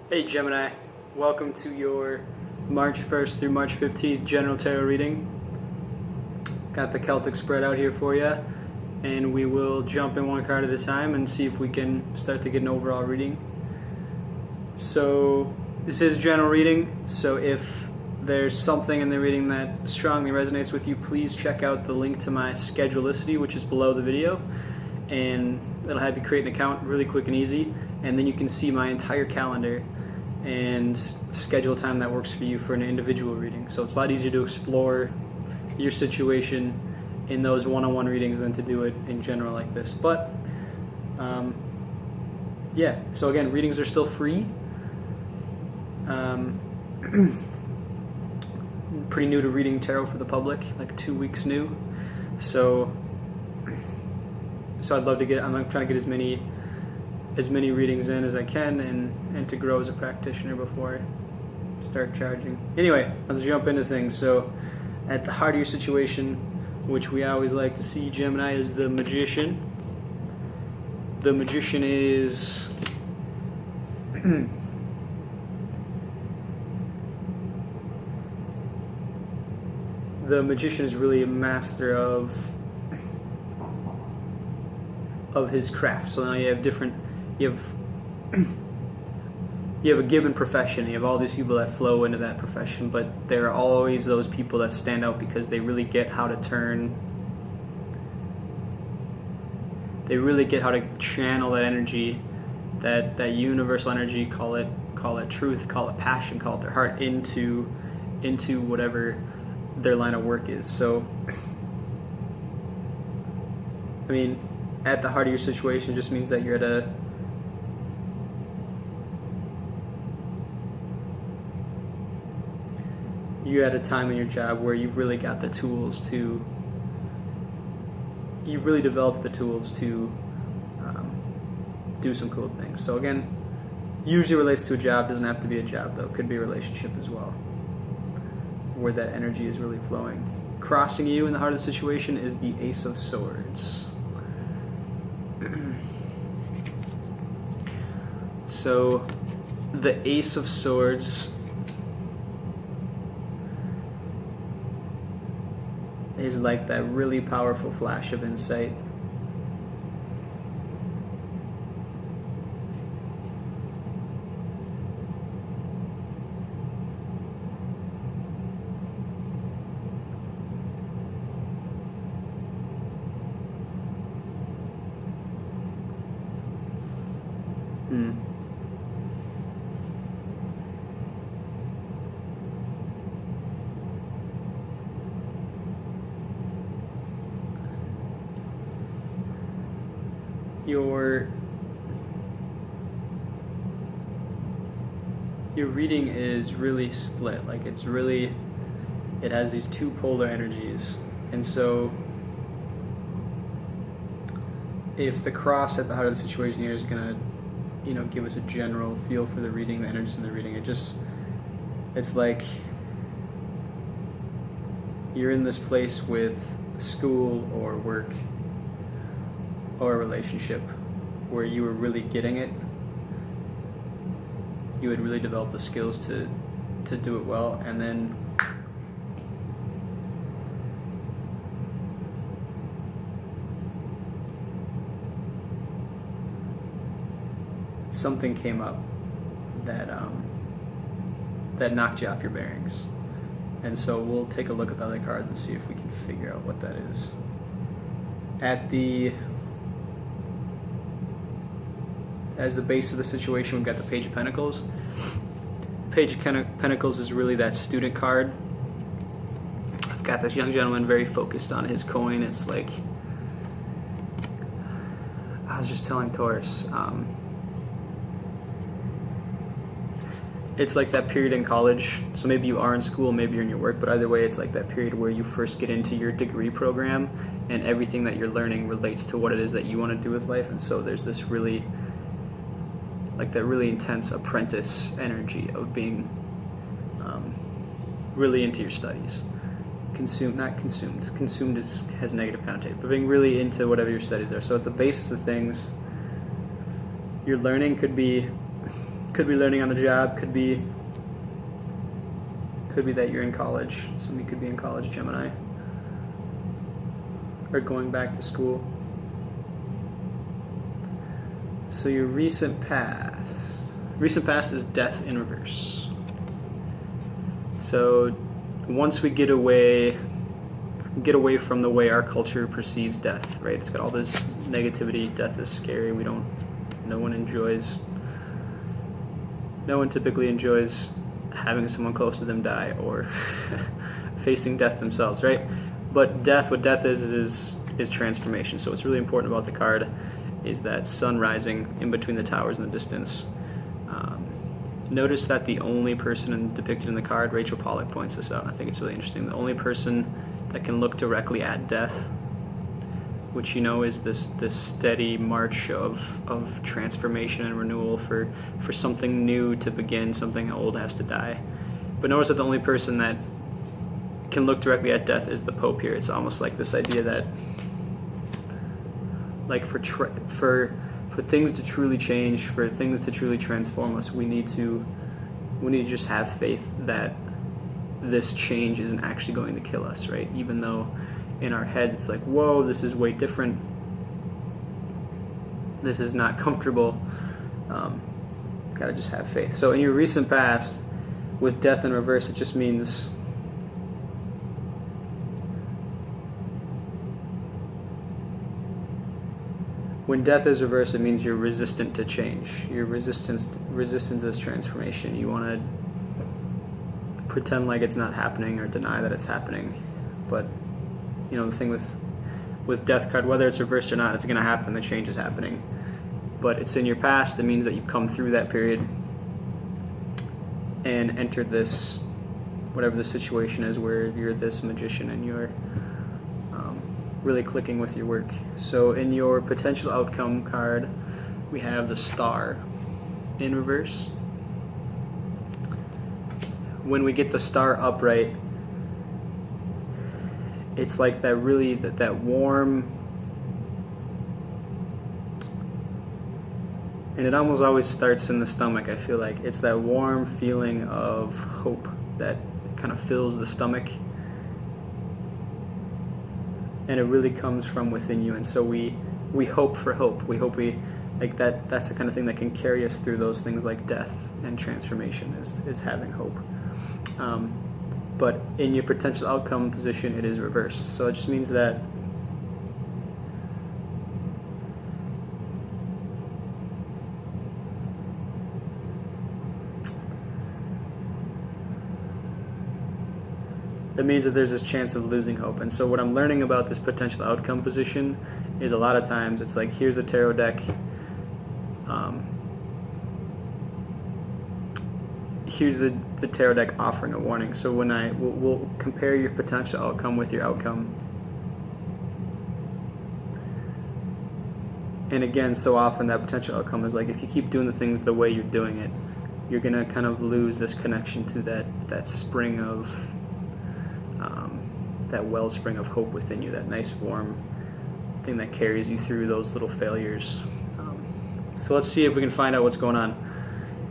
Hey Gemini, welcome to your March 1st through March 15th general tarot reading. Got the Celtic spread out here for you, and we will jump in one card at a time and see if we can start to get an overall reading. So this is general reading, so if there's something in the reading that strongly resonates with you, please check out the link to my Schedulicity, which is below the video, and it'll have you create an account really quick and easy, and then you can see my entire calendar and schedule a time that works for you for an individual reading. So it's a lot easier to explore your situation in those one-on-one readings than to do it in general like this. But yeah, so again, readings are still free. Pretty new to reading tarot for the public, like 2 weeks new. So I'd love to get, I'm trying to get as many readings in as I can and to grow as a practitioner before I start charging. Anyway, let's jump into things. So at the heart of your situation, which we always like to see, Gemini, is the Magician. The Magician is the Magician is really a master of his craft. So now you have a given profession. You have all these people that flow into that profession, but there are always those people that stand out because they really get how to channel that energy, that universal energy, call it truth, call it passion, call it their heart, into whatever their line of work is. So I mean, at the heart of your situation just means that you're at a time in your job where you've really got the tools to, you've really developed the tools to do some cool things. So again, usually relates to a job, doesn't have to be a job though, could be a relationship as well, where that energy is really flowing. Crossing you in the heart of the situation is the Ace of Swords. So the Ace of Swords is like that really powerful flash of insight. Your reading is really split. Like it has these two polar energies, and so if the cross at the heart of the situation here is gonna, give us a general feel for the reading, the energies in the reading, it's like you're in this place with school or work or a relationship where you were really getting it. You would really develop the skills to do it well, and then something came up that knocked you off your bearings. And so we'll take a look at the other card and see if we can figure out what that is. As the base of the situation, we've got the Page of Pentacles. Page of Pentacles is really that student card. I've got this young gentleman very focused on his coin. It's like, I was just telling Taurus, it's like that period in college. So maybe you are in school, maybe you're in your work, but either way, it's like that period where you first get into your degree program and everything that you're learning relates to what it is that you want to do with life. And so there's this really, like that really intense apprentice energy of being really into your studies. Consumed has negative connotation, but being really into whatever your studies are. So at the basis of things, your learning could be Could be learning on the job, could be that you're in college. Somebody could be in college, Gemini, or going back to school. So your recent past is death in reverse. So once we get away from the way our culture perceives death, right? It's got all this negativity. Death is scary. No one typically enjoys having someone close to them die or facing death themselves, right? But what death is transformation. So what's really important about the card is that sun rising in between the towers in the distance. Notice that the only person depicted in the card, Rachel Pollack points this out, and I think it's really interesting, the only person that can look directly at death, which is this steady march of transformation and renewal for something new to begin, something old has to die. But notice that the only person that can look directly at death is the Pope here. It's almost like this idea that, like, for things to truly change, for things to truly transform us, we need to just have faith that this change isn't actually going to kill us, right? Even though in our heads it's like, whoa, this is way different, this is not comfortable. Gotta just have faith. So in your recent past, with death in reverse, it just means when death is reversed, it means you're resistant to change. You're resistant to this transformation. You want to pretend like it's not happening or deny that it's happening. But the thing with death card, whether it's reversed or not, it's going to happen. The change is happening. But it's in your past. It means that you've come through that period and entered this, whatever the situation is, where you're this magician and you're really clicking with your work. So in your potential outcome card, we have the Star in reverse. When we get the Star upright, it's like that really that warm, and it almost always starts in the stomach. I feel like it's that warm feeling of hope that kind of fills the stomach. And it really comes from within you, and so we hope for hope. We hope that's the kind of thing that can carry us through those things like death and transformation is having hope. But in your potential outcome position, it is reversed. So it just means that that means that there's this chance of losing hope. And so what I'm learning about this potential outcome position is a lot of times it's like, here's the tarot deck. Here's the tarot deck offering a warning. So when we'll compare your potential outcome with your outcome. And again, so often that potential outcome is like, if you keep doing the things the way you're doing it, you're gonna kind of lose this connection to that spring of that wellspring of hope within you, that nice warm thing that carries you through those little failures. So let's see if we can find out what's going on.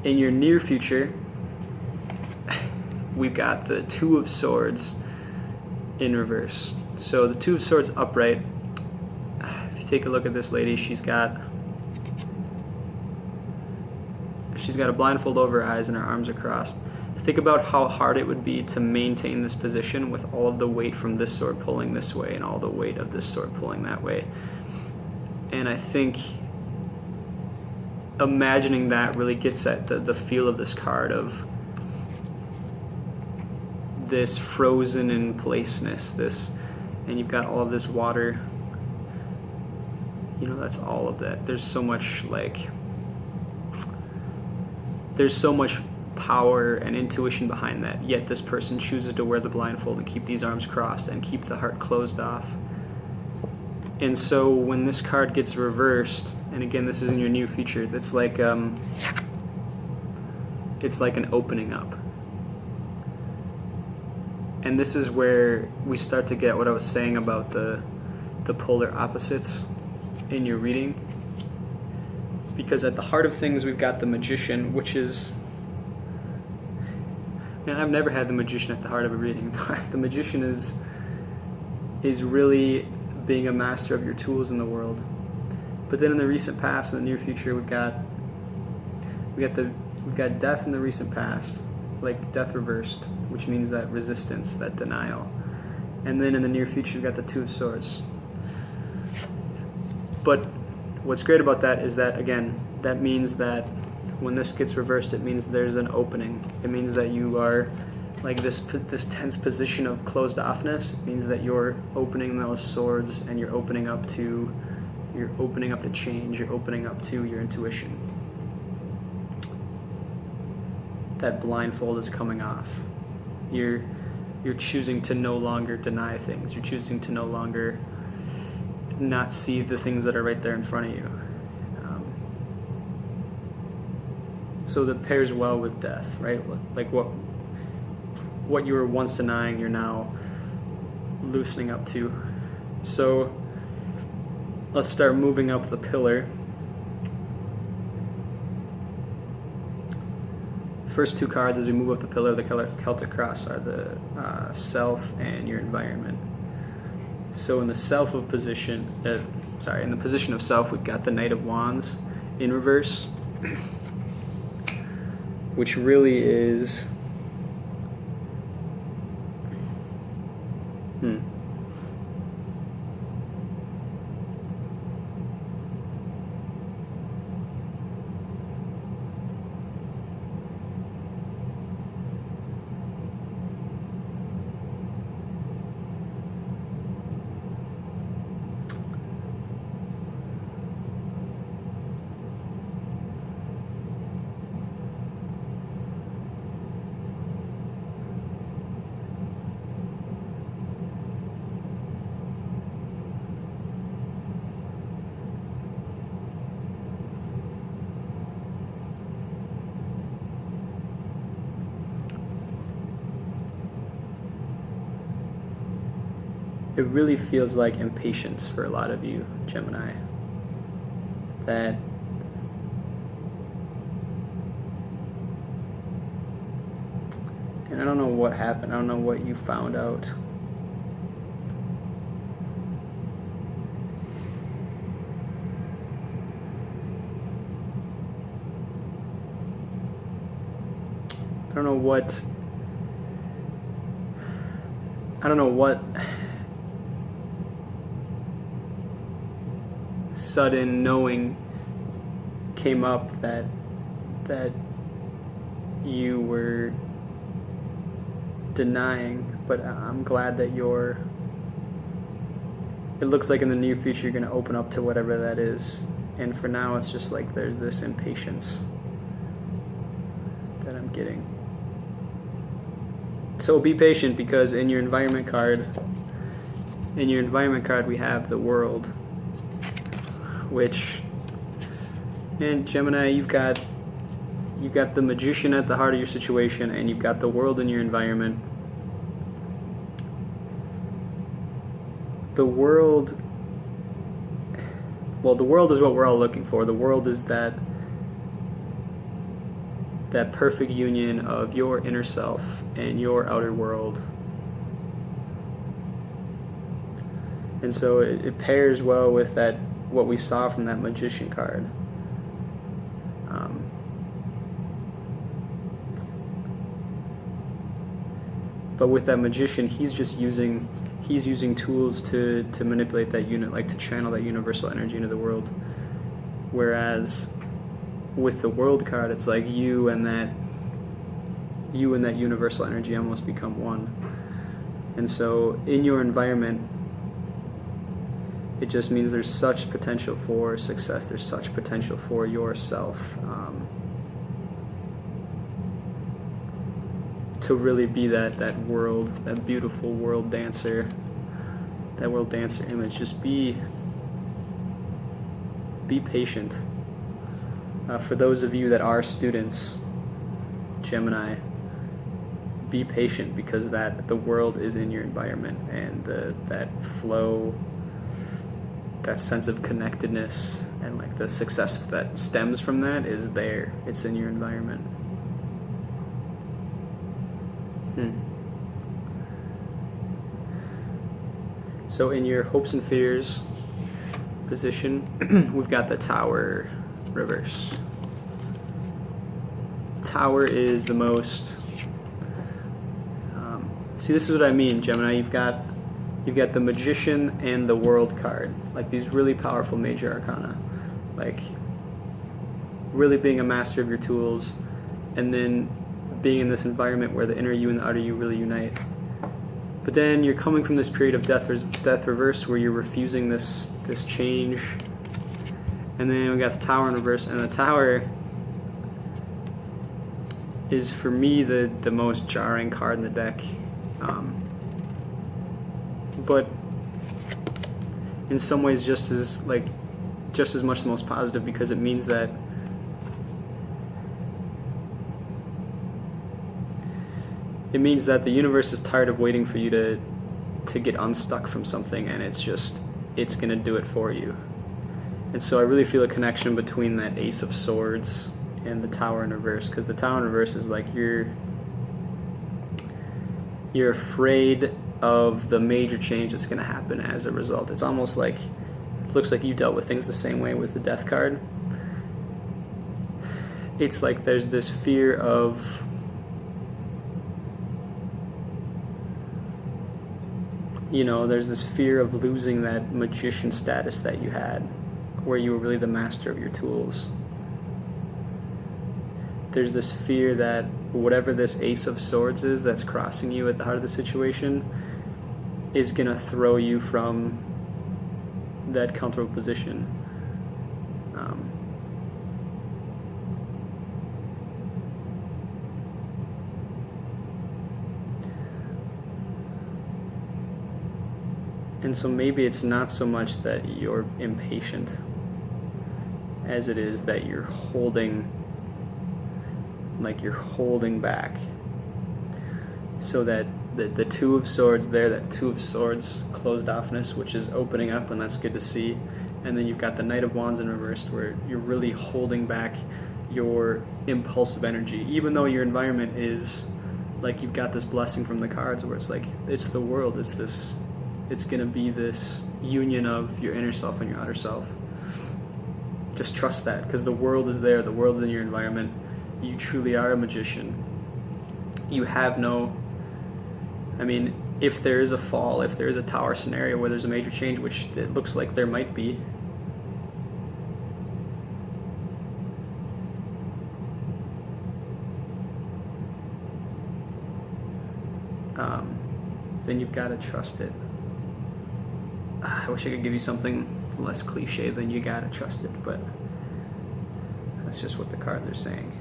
In your near future, we've got the Two of Swords in reverse. So the Two of Swords upright, if you take a look at this lady, she's got a blindfold over her eyes and her arms are crossed. Think about how hard it would be to maintain this position with all of the weight from this sword pulling this way and all the weight of this sword pulling that way. And I think imagining that really gets at the feel of this card, of this frozen in placeness, and you've got all of this water. That's all of that. There's so much power and intuition behind that, yet this person chooses to wear the blindfold and keep these arms crossed and keep the heart closed off. And so when this card gets reversed, and again this is in your new feature, it's like an opening up. And this is where we start to get what I was saying about the polar opposites in your reading. Because at the heart of things, we've got the magician, which is... And I've never had the magician at the heart of a reading. The magician is really being a master of your tools in the world. But then in the recent past and the near future, we've got death in the recent past, like death reversed, which means that resistance, that denial. And then in the near future, we've got the Two of Swords. But what's great about that is that, again, that means that when this gets reversed, it means there's an opening. It means that you are like this tense position of closed offness. It means that you're opening those swords and you're opening up to change. You're opening up to your intuition. That blindfold is coming off. You're choosing to no longer deny things. You're choosing to no longer not see the things that are right there in front of you. So that pairs well with death, right? Like what you were once denying, you're now loosening up to. So let's start moving up the pillar. First two cards as we move up the pillar of the Celtic cross are the self and your environment. So in the position of self, we've got the Knight of Wands in reverse, which really is it really feels like impatience for a lot of you, Gemini. That and I don't know what happened. I don't know what you found out. I don't know what sudden knowing came up that you were denying, but I'm glad that it looks like in the near future you're going to open up to whatever that is, and for now it's just like there's this impatience that I'm getting. So be patient, because in your environment card we have the World, which, and Gemini, you've got the magician at the heart of your situation, and you've got the world in your environment. The world is what we're all looking for. The world is that perfect union of your inner self and your outer world. And so it pairs well with that, what we saw from that magician card. But with that magician, he's using tools to manipulate that unit, like to channel that universal energy into the world. Whereas with the World card, it's like you and that universal energy almost become one. And so in your environment, it just means there's such potential for success. There's such potential for yourself to really be that world, that beautiful world dancer, that world dancer image. Just be patient. For those of you that are students, Gemini, be patient, because that the world is in your environment, and that flow that sense of connectedness and like the success that stems from that is there. It's in your environment. So in your hopes and fears position, we've got the Tower reverse. Tower is the most. See, this is what I mean, Gemini. You've got the Magician and the World card, like these really powerful major arcana, like really being a master of your tools, and then being in this environment where the inner you and the outer you really unite. But then you're coming from this period of death reverse where you're refusing this change, and then we got the Tower in reverse, and the Tower is for me the most jarring card in the deck. But in some ways just as much the most positive, because it means that the universe is tired of waiting for you to get unstuck from something, and it's going to do it for you. And so I really feel a connection between that Ace of Swords and the Tower in reverse, because the Tower in reverse is like you're afraid of the major change that's going to happen as a result. It's almost like it looks like you dealt with things the same way with the Death card. It's like there's this fear of there's this fear of losing that magician status that you had, where you were really the master of your tools. There's this fear that whatever this Ace of Swords is that's crossing you at the heart of the situation is going to throw you from that comfortable position. And so maybe it's not so much that you're impatient as it is that you're holding back, so that the Two of Swords there, that Two of Swords closed offness, which is opening up, and that's good to see. And then you've got the Knight of Wands in reversed, where you're really holding back your impulsive energy, even though your environment is like you've got this blessing from the cards where it's like it's the world, it's going to be this union of your inner self and your outer self. Just trust that, because the world is there, the world's in your environment. You truly are a magician. You have no, if there is a fall, if there is a Tower scenario where there's a major change, which it looks like there might be, then you've got to trust it. I wish I could give you something less cliche than you gotta trust it, but that's just what the cards are saying.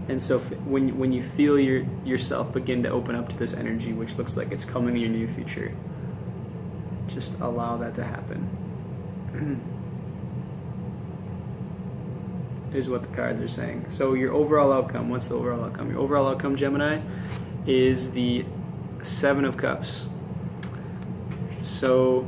And so when you feel yourself begin to open up to this energy, which looks like it's coming in your near future, just allow that to happen. Is what the cards are saying. So your overall outcome, what's the overall outcome? Your overall outcome, Gemini, is the Seven of Cups. So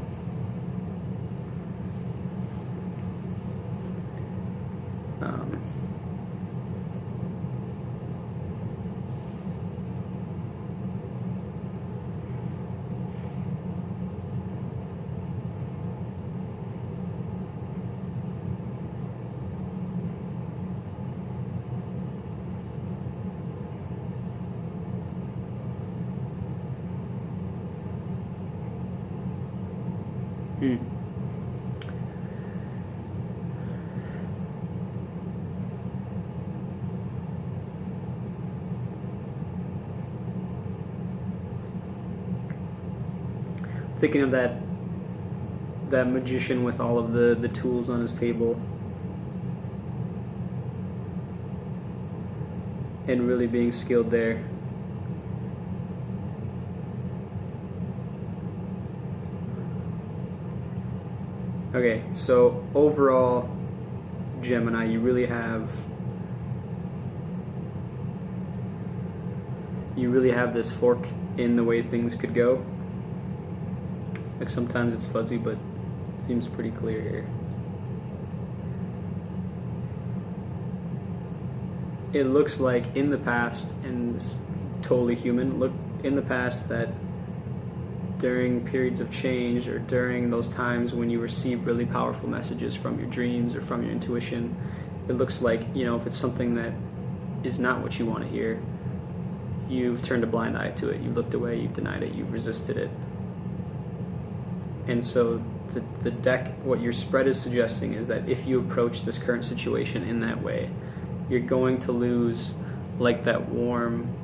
thinking of that magician with all of the tools on his table, and really being skilled there. Okay, so overall, Gemini, you really have this fork in the way things could go. Like sometimes it's fuzzy, but it seems pretty clear here. It looks like in the past, and it's totally human, look in the past that during periods of change or during those times when you receive really powerful messages from your dreams or from your intuition, it looks like, if it's something that is not what you want to hear, you've turned a blind eye to it, you've looked away, you've denied it, you've resisted it. And so the deck, what your spread is suggesting is that if you approach this current situation in that way, you're going to lose like that warm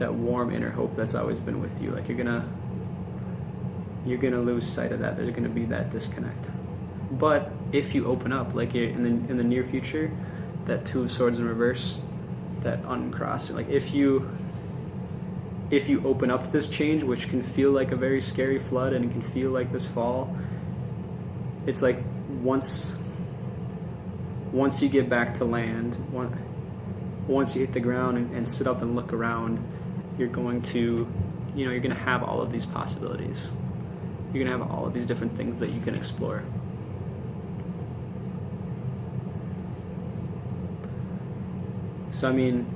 inner hope that's always been with you. Like you're gonna lose sight of that. There's gonna be that disconnect. But if you open up, like in the near future, that Two of Swords in reverse, that uncrossing, like if you open up to this change, which can feel like a very scary flood and it can feel like this fall, it's like once you get back to land, once you hit the ground and sit up and look around, you're going to have all of these possibilities. You're going to have all of these different things that you can explore. So, in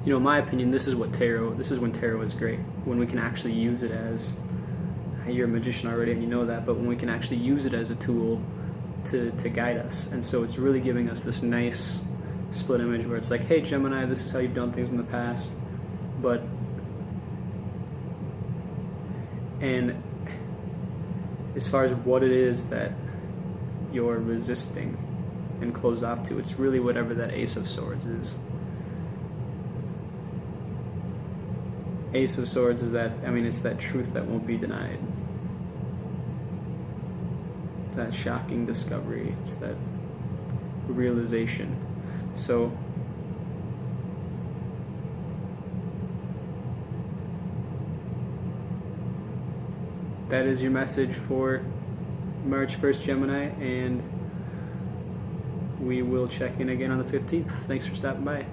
my opinion, this is when tarot is great. When we can actually use it as, you're a magician already and you know that, but when we can actually use it as a tool to guide us. And so it's really giving us this nice split image where it's like, hey Gemini, this is how you've done things in the past, and as far as what it is that you're resisting and closed off to, it's really whatever that Ace of Swords is. Ace of Swords is that, it's that truth that won't be denied. It's that shocking discovery. It's that realization. So that is your message for March 1st, Gemini, and we will check in again on the 15th. Thanks for stopping by.